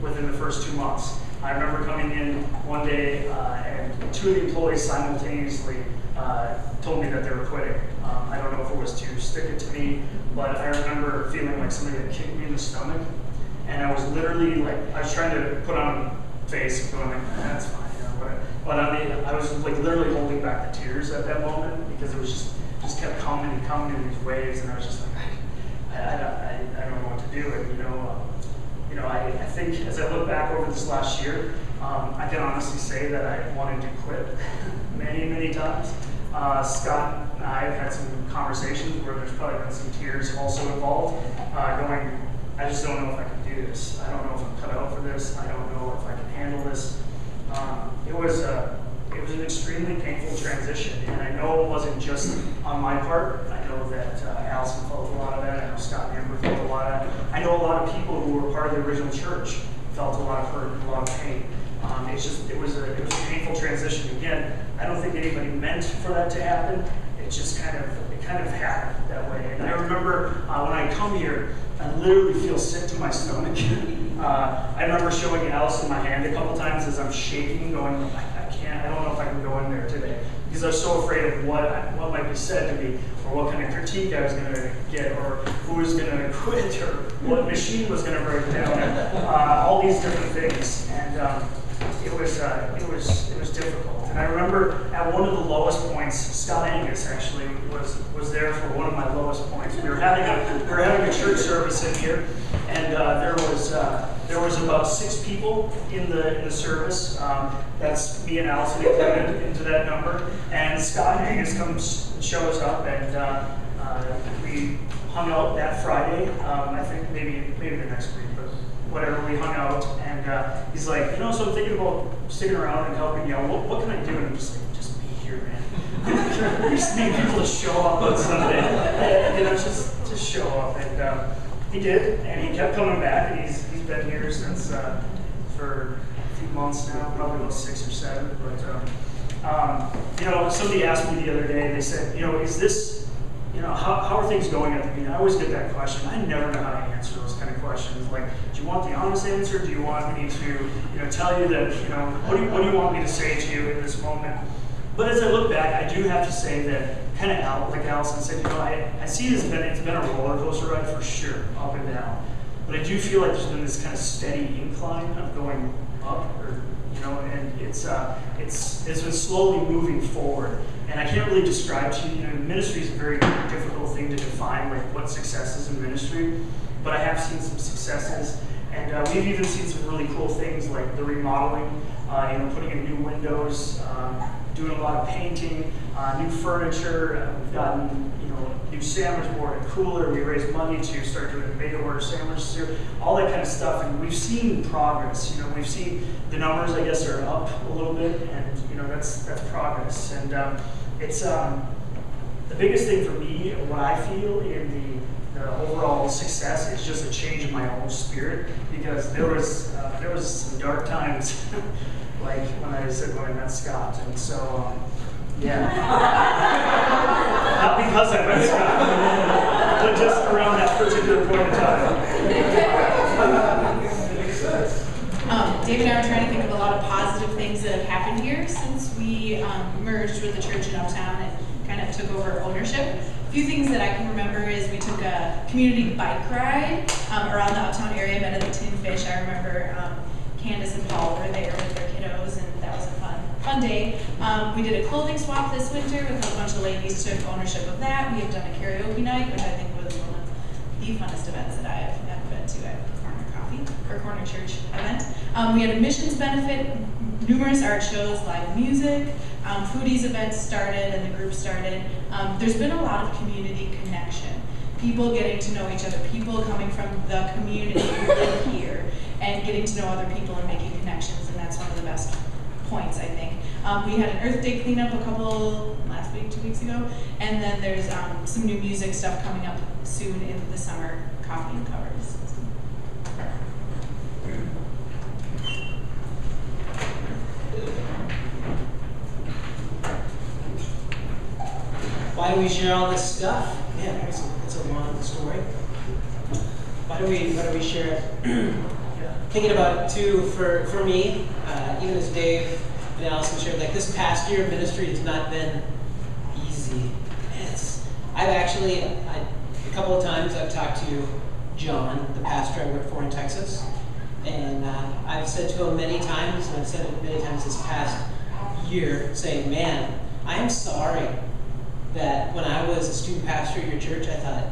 within the first 2 months. I remember coming in one day and two of the employees simultaneously told me that they were quitting. I don't know if it was to stick it to me, but I remember feeling like somebody had kicked me in the stomach. And I was literally like, I was trying to put on a face and going like, that's fine, you know, but I was like literally holding back the tears at that moment because it was just kept coming in these waves, and I was just like, I don't know what to do. And I think as I look back over this last year, I can honestly say that I wanted to quit many times. Scott and I have had some conversations where there's probably been some tears also involved, going, I just don't know if I can do this. I don't know if I'm cut out for this. I don't know if I can handle this. It was an extremely painful transition, and I know it wasn't just on my part. I know that Allison felt a lot of that. I know Scott and Amber felt a lot of that. I know a lot of people who were part of the original church felt a lot of hurt and a lot of pain. It was a painful transition. Again, I don't think anybody meant for that to happen. It just kind of happened that way. And I remember when I come here, I literally feel sick to my stomach. I remember showing Allison my hand a couple times as I'm shaking, going, I don't know if I can go in there today, because I was so afraid of what might be said to me, or what kind of critique I was going to get, or who was going to quit, or what machine was going to break down, all these different things, and it was difficult. And I remember at one of the lowest points, Scott Angus actually was there for one of my lowest points. We were having a church service in here, and there was about 6 people in the service. That's me and Allison included into that number. And Scott Angus comes and shows up, and we hung out that Friday. I think maybe the next week, but whatever. We hung out, and he's like, so I'm thinking about sticking around and helping you out. What can I do? And I'm just like, just be here, man. We just need people to show up on Sunday. Just show up. And he did, and he kept coming back, and he's been here since for a few months now, probably about 6 or 7. But somebody asked me the other day. They said, is this, how are things going at the meeting? I always get that question. I never know how to answer those kind of questions. Like, do you want the honest answer? Do you want me to, tell you that, what do you want me to say to you in this moment? But as I look back, I do have to say that, kind of like Allison said, I see it's been a roller coaster ride for sure, up and down. But I do feel like there's been this kind of steady incline of going up, and it's been slowly moving forward. And I can't really describe to you, ministry is a very difficult thing to define, like what success is in ministry. But I have seen some successes, and we've even seen some really cool things like the remodeling, putting in new windows, doing a lot of painting, new furniture. We've gotten, new sandwich board and cooler. We raised money to start doing made-to-order sandwiches here, all that kind of stuff. And we've seen progress. We've seen the numbers, I guess, are up a little bit, and that's progress. And it's the biggest thing for me, what I feel in the overall success is just a change in my own spirit, because there was some dark times. Like when I met Scott, and so yeah, not because I met Scott, but just around that particular point in time. Dave and I were trying to think of a lot of positive things that have happened here since we merged with the church in Uptown and kind of took over ownership. A few things that I can remember is we took a community bike ride around the Uptown area, met at the Tin Fish. I remember Candace and Paul were there with their kiddos, and that was a fun day. We did a clothing swap this winter with a bunch of ladies, took ownership of that. We have done a karaoke night, which I think was one of the funnest events that I have ever been to at Corner Church event. We had a missions benefit, numerous art shows, live music, foodies events started, and the group started. There's been a lot of community connection. People getting to know each other, people coming from the community who live here, and getting to know other people and making connections, and that's one of the best points, I think. We had an Earth Day cleanup last week, 2 weeks ago, and then there's some new music stuff coming up soon in the summer, coffee and covers. Why do we share all this stuff? Man, it's a long story. Why do we share it? Thinking about it too, for me, even as Dave and Allison shared, like this past year, ministry has not been easy. A couple of times I've talked to John, the pastor I work for in Texas, and I've said to him many times, and I've said it many times this past year, saying, man, I am sorry that when I was a student pastor at your church, I thought,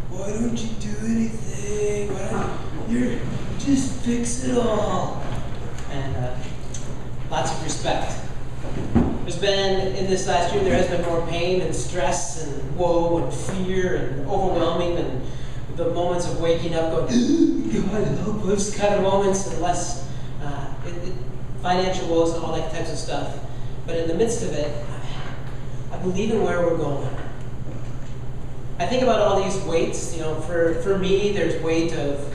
why don't you do anything? Why don't you just fix it all? And lots of respect. There's been, in this last year, there has been more pain and stress and woe and fear and overwhelming, and the moments of waking up going, God help us kind of moments, and less financial woes and all that types of stuff. But in the midst of it, I believe in where we're going. I think about all these weights. For me, there's weight of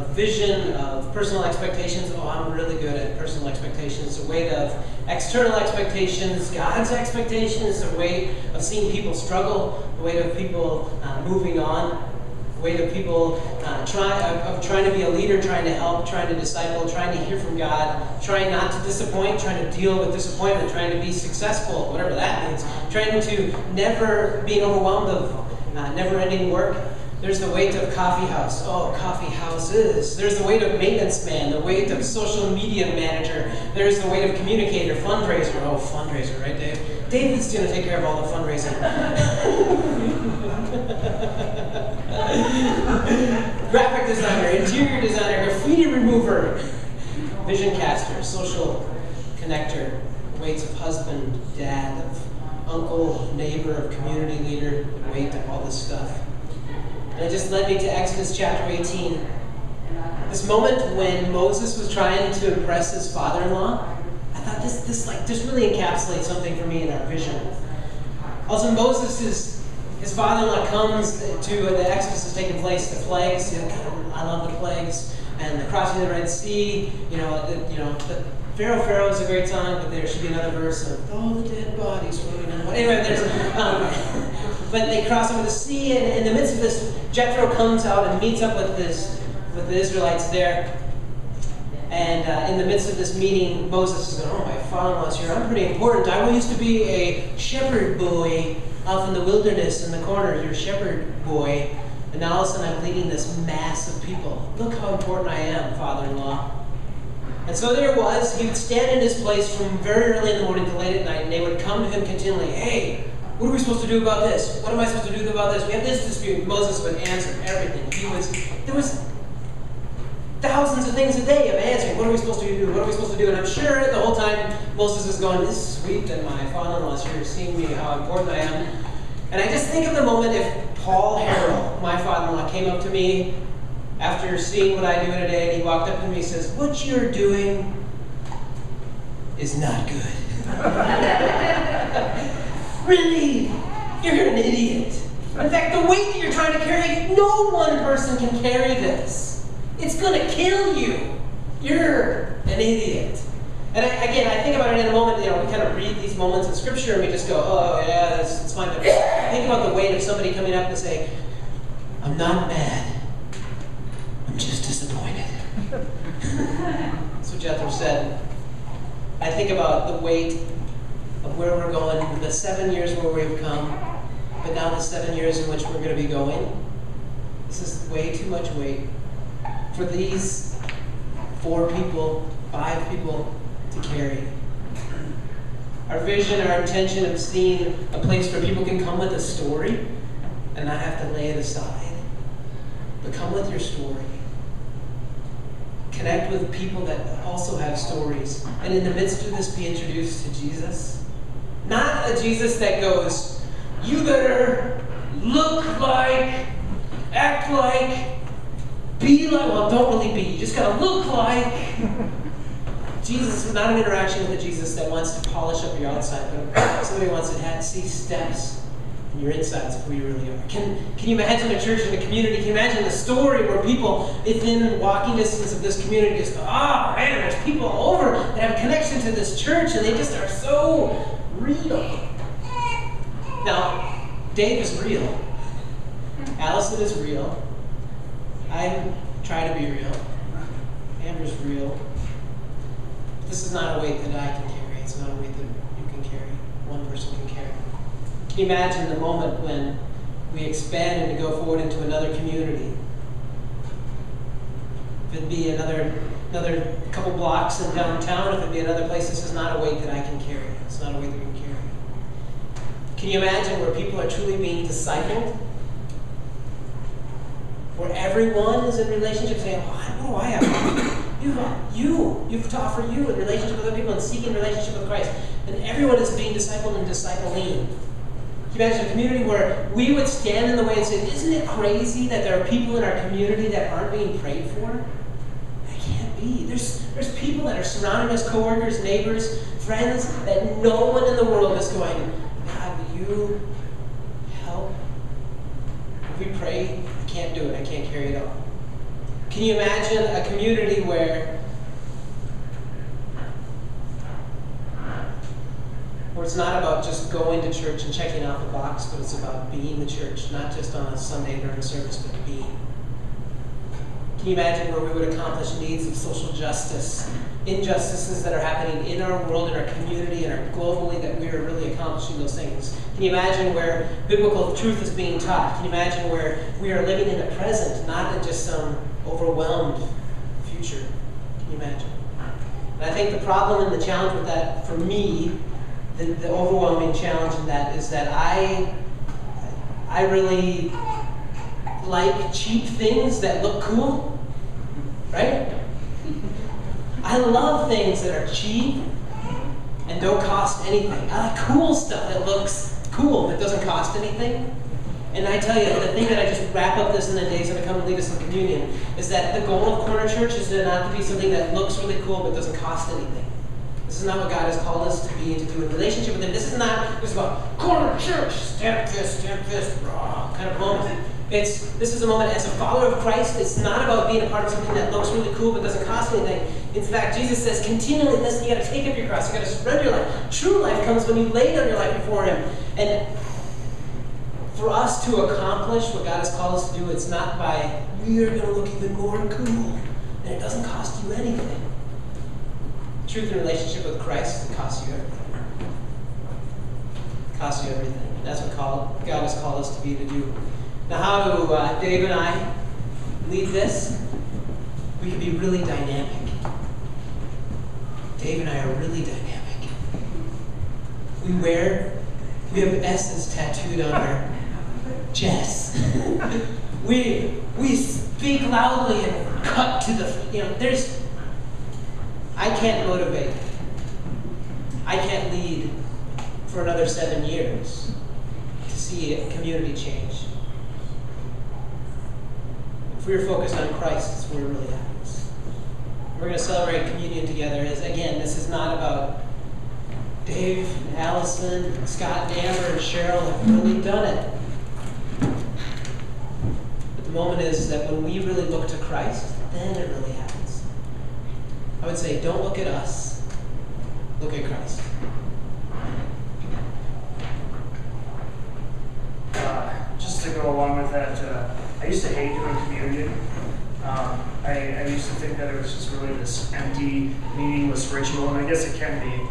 vision, of personal expectations. Oh, I'm really good at personal expectations. The weight of external expectations, God's expectations, the weight of seeing people struggle, the weight of people moving on, the weight of people trying to be a leader, trying to help, trying to disciple, trying to hear from God, trying not to disappoint, trying to deal with disappointment, trying to be successful, whatever that means, trying to never being overwhelmed of never-ending work. There's the weight of coffee house. Oh, coffee houses. There's the weight of maintenance man, the weight of social media manager. There's the weight of communicator, fundraiser. Oh, fundraiser, right, Dave? David's going to take care of all the fundraising. graphic designer, interior designer, graffiti remover, vision caster, social connector, weights of husband, dad, of uncle, neighbor, of community leader, weight of all this stuff. And it just led me to Exodus chapter 18. This moment when Moses was trying to impress his father-in-law, I thought this really encapsulates something for me in our vision. Also, his father-in-law comes to the Exodus is taking place, the plagues. I love the plagues and the crossing of the Red Sea. The Pharaoh is a great song, but there should be another verse of all the dead bodies floating in the water. Anyway, but they cross over the sea, and in the midst of this, Jethro comes out and meets up with the Israelites there. And in the midst of this meeting, Moses is going, "Oh, my father-in-law's here. I'm pretty important. I used to be a shepherd boy off in the wilderness in the corner. You're a shepherd boy. And now all of a sudden I'm leading this mass of people. Look how important I am, father-in-law." And so there it was. He would stand in his place from very early in the morning to late at night, and they would come to him continually. "Hey, what are we supposed to do about this? What am I supposed to do about this? We have this dispute." Moses would answer everything. There was thousands of things a day of answering. What are we supposed to do? What are we supposed to do? And I'm sure the whole time Moses is going, "This is sweet that my father-in-law is here seeing me, how important I am." And I just think of the moment if Paul Harrell, my father-in-law, came up to me after seeing what I do in a day, and he walked up to me and says, "What you're doing is not good." Really? You're an idiot. In fact, the weight that you're trying to carry, no one person can carry this. It's going to kill you. You're an idiot. And I think about it in a moment. We kind of read these moments in Scripture and we just go, "Oh, yeah, it's fine." But think about the weight of somebody coming up and saying, "I'm not mad. I'm just disappointed." That's what Jethro said. I think about the weight of where we're going, the 7 years where we've come, but now the 7 years in which we're going to be going. This is way too much weight for these 4 people, 5 people to carry. Our vision, our intention of seeing a place where people can come with a story and not have to lay it aside, but come with your story. Connect with people that also have stories, and in the midst of this be introduced to Jesus. Not a Jesus that goes, "You better look like, act like, be like," well, don't really be. You just gotta look like. Jesus is not an interaction with a Jesus that wants to polish up your outside, but somebody wants to see steps in your insides of who you really are. Can you imagine a church and a community? Can you imagine the story where people within walking distance of this community just go, "Oh man, there's people over that have a connection to this church, and they just are so real." Now, Dave is real. Allison is real. I try to be real. Amber's real. This is not a weight that I can carry. It's not a weight that you can carry. One person can carry. Can you imagine the moment when we expand and to go forward into another community? If it'd be another couple blocks in downtown, if it'd be another place, this is not a weight that I can carry. It's not a weight that we can carry. Can you imagine where people are truly being discipled? Where everyone is in relationship saying, "What do I have? You've to offer you in relationship with other people and seeking relationship with Christ." And everyone is being discipled and discipling. Can you imagine a community where we would stand in the way and say, "Isn't it crazy that there are people in our community that aren't being prayed for?" That can't be. There's people that are surrounding us, coworkers, neighbors, friends, that no one in the world is going, "God, will you help?" If we pray, I can't do it. I can't carry it all. Can you imagine a community where it's not about just going to church and checking off a box, but it's about being the church, not just on a Sunday during a service, but being. Can you imagine where we would accomplish needs of social justice, injustices that are happening in our world, in our community, and globally, that we are really accomplishing those things? Can you imagine where biblical truth is being taught? Can you imagine where we are living in the present, not in just some overwhelmed future? Can you imagine? And I think the problem and the challenge with that, for me, the overwhelming challenge in that is that I really like cheap things that look cool, right? I love things that are cheap and don't cost anything. I like cool stuff that looks cool but doesn't cost anything. And I tell you, the thing that I just wrap up this in the days that I come and lead us in communion is that the goal of Corner Church is not to be something that looks really cool but doesn't cost anything. This is not what God has called us to be and to do in relationship with Him. This is not just about Corner Church, stamp this, raw kind of moment. This is a moment as a follower of Christ. It's not about being a part of something that looks really cool but doesn't cost anything. In fact, Jesus says continually, listen, you got to take up your cross. You got to surrender your life. True life comes when you lay down your life before Him. And for us to accomplish what God has called us to do, it's not by we are going to look even more cool, and it doesn't cost you anything. Truth in relationship with Christ, it costs you everything. It costs you everything. That's what God has called us to be to do. Now, how do Dave and I lead this? We can be really dynamic. Dave and I are really dynamic. We have S's tattooed on our chest. we speak loudly and cut to the, I can't motivate. I can't lead for another 7 years to see a community change. If we were focused on Christ, that's where it really happens. We're going to celebrate communion together. Again, this is not about Dave, and Allison, and Scott, and Amber, and Cheryl have really done it. But the moment is that when we really look to Christ, then it really happens. I would say, don't look at us. Look at Christ. Just to go along with that, I used to hate doing communion. I used to think that it was just really this empty, meaningless ritual, and I guess it can be.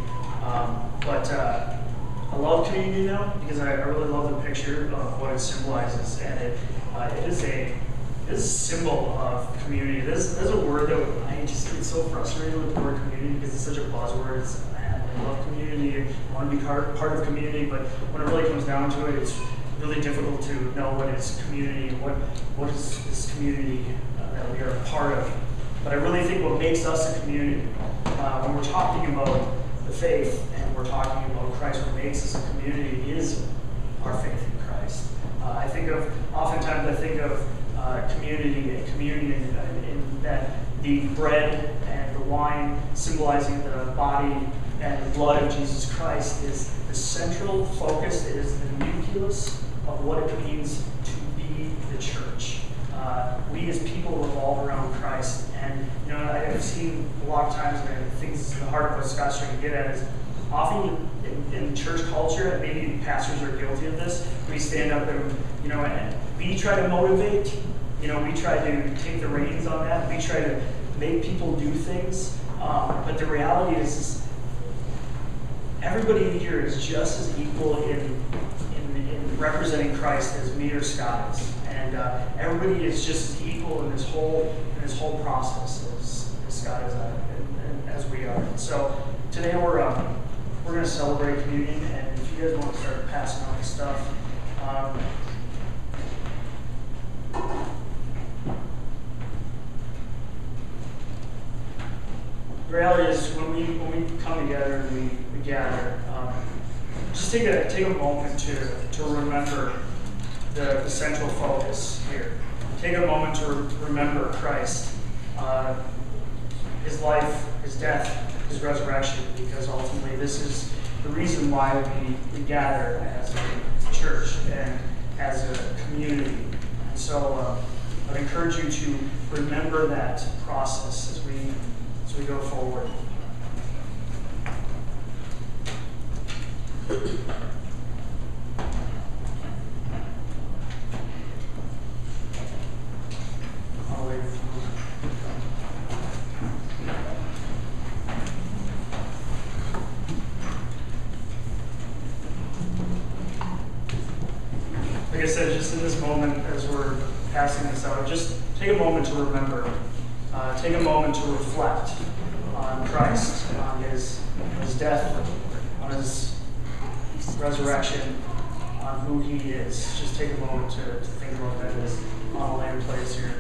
But I love communion now because I really love the picture of what it symbolizes, and it is a symbol of community. There's a word that I just get so frustrated with the word community because it's such a buzzword. I love community. I want to be part of community, but when it really comes down to it, it's really difficult to know what is community, what is this community that we are a part of. But I really think what makes us a community, when we're talking about the faith and we're talking about Christ, what makes us a community is our faith in Christ. Oftentimes I think of community and communion in that the bread and the wine symbolizing the body and the blood of Jesus Christ is the central focus. It is the nucleus of what it means to be the church. We as people revolve around Christ, and I've seen a lot of times, and I think this is the heart of what Scott's trying to get at, is often in church culture, and maybe pastors are guilty of this, we stand up and we try to motivate, we try to take the reins on that, we try to make people do things, but the reality is everybody in here is just as equal in representing Christ as me or Scott is. And everybody is just as equal in this whole process as Scott is and as we are. So today we're going to celebrate communion, and if you guys want to start passing out the stuff, the reality is when we come together and we gather, just take a moment to remember the central focus here. Take a moment to remember Christ, His life, His death, His resurrection, because ultimately this is the reason why we gather as a church and as a community. And so I'd encourage you to remember that process as we go forward. Like I said, just in this moment as we're passing this out, just take a moment to remember. Take a moment to reflect on Christ, on His death, on His resurrection, on who He is. Just take a moment to think about that as on a land plays here.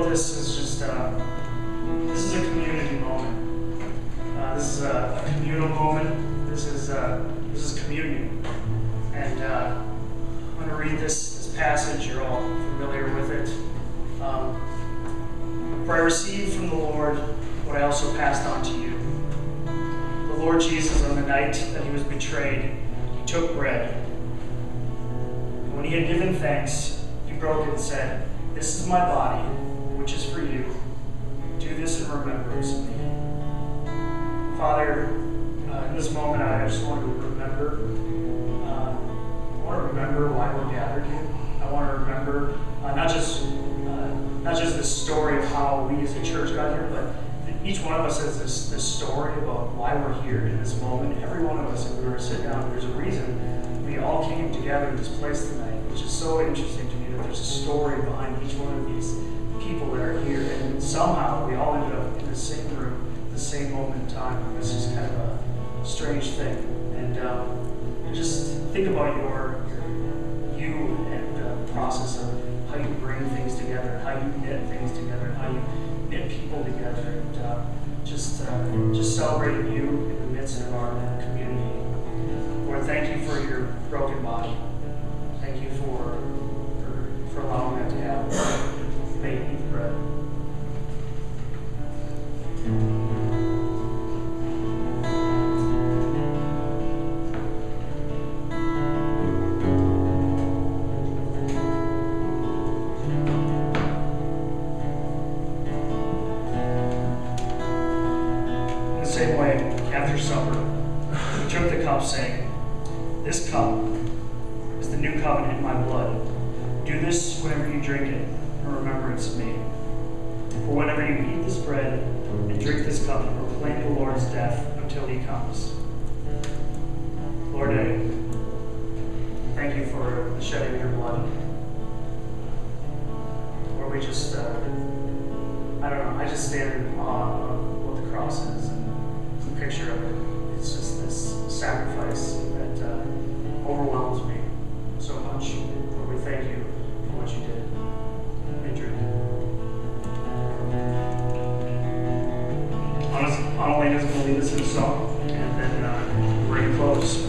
This is just this is a community moment. This is a communal moment. This is communion. And I'm going to read this passage. You're all familiar with it. For I received from the Lord what I also passed on to you. The Lord Jesus, on the night that he was betrayed, he took bread. And when he had given thanks, he broke it and said, "This is my body, which is for you. Do this in remembrance of me." Father, in this moment, I just want to remember. I want to remember why we're gathered here. I want to remember not just the story of how we as a church got here, but each one of us has this story about why we're here in this moment. Every one of us, if we were to sit down, there's a reason we all came together in this place tonight, which is so interesting to me that there's a story behind each one of these people that are here, and somehow we all ended up in the same room, the same moment in time. And this is kind of a strange thing. And just think about you and the process of how you bring things together, how you knit things together, and how you knit people together, and just celebrating you in the midst of our community. Lord, thank you for your broken body. Thank you for allowing that to happen. May you eat the bread. In the same way, after supper, he took the cup, saying, "This cup is the new covenant in my blood. Do this whenever you drink it in remembrance of me. For whenever you eat this bread and drink this cup, you proclaim the Lord's death until he comes." Lord, I thank you for the shedding of your blood. Lord, we just, I don't know, I just stand in awe of what the cross is and the picture of it. It's just this sacrifice that overwhelms me so much. Lord, we thank you for what you did. Annalena is going to lead us in a song, and then we're going to close.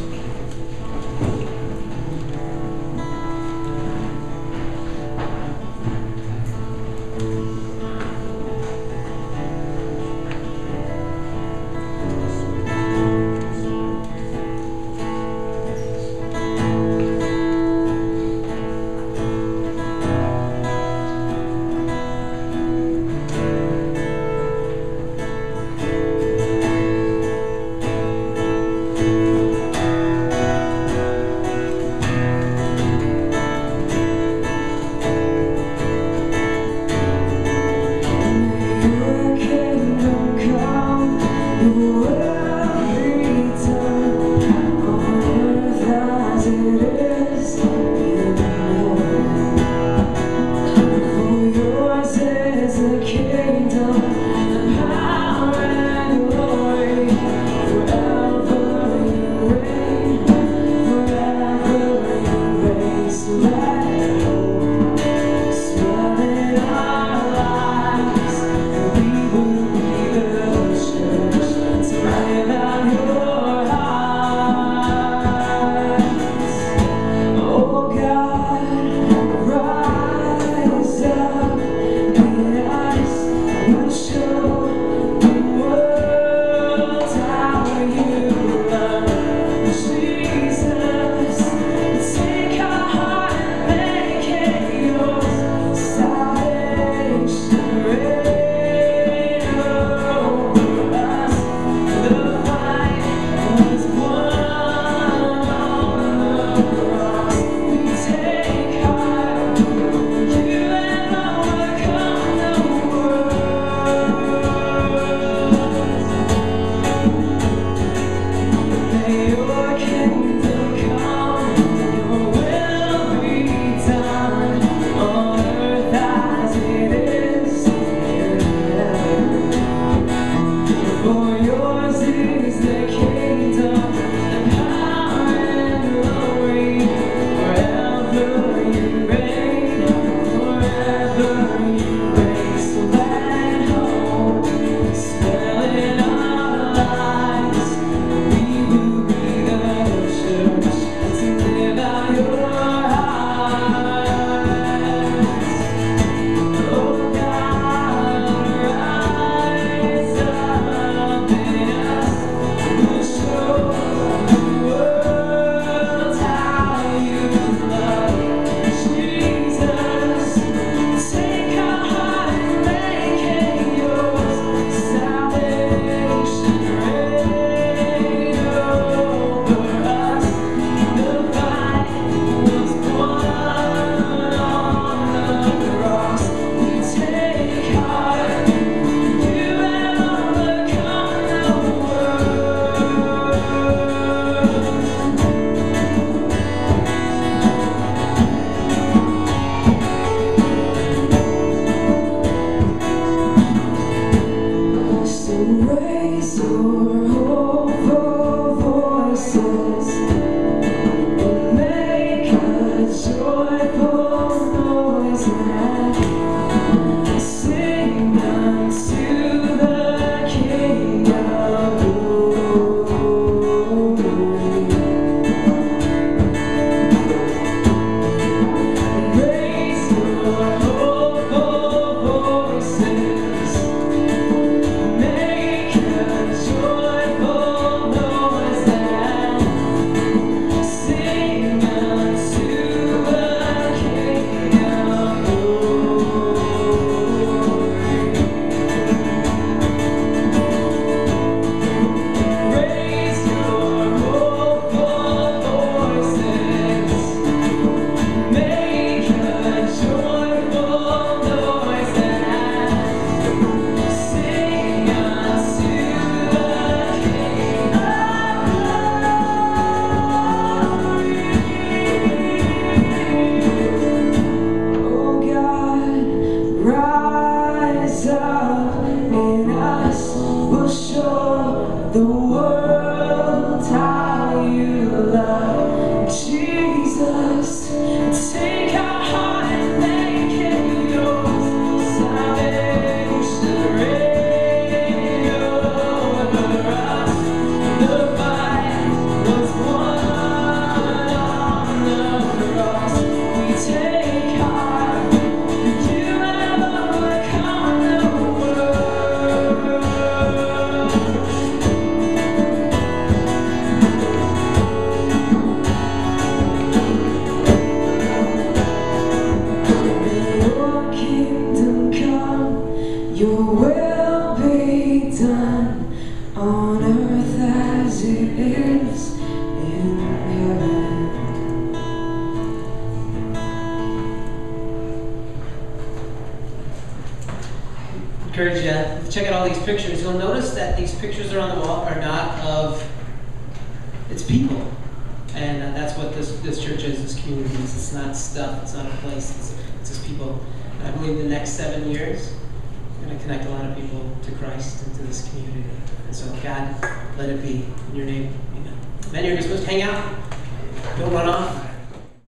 done on earth as it is in heaven. Encourage you to check out all these pictures. You'll notice that these pictures that are on the wall are not of its people. And that's what this church is, this community is. It's not stuff, it's not a place, it's just people. And I believe the next 7 years, we're going to connect a lot of people to Christ and to this community. And so, God, let it be in your name. Amen. Men, you're dismissed. Hang out. Don't run off.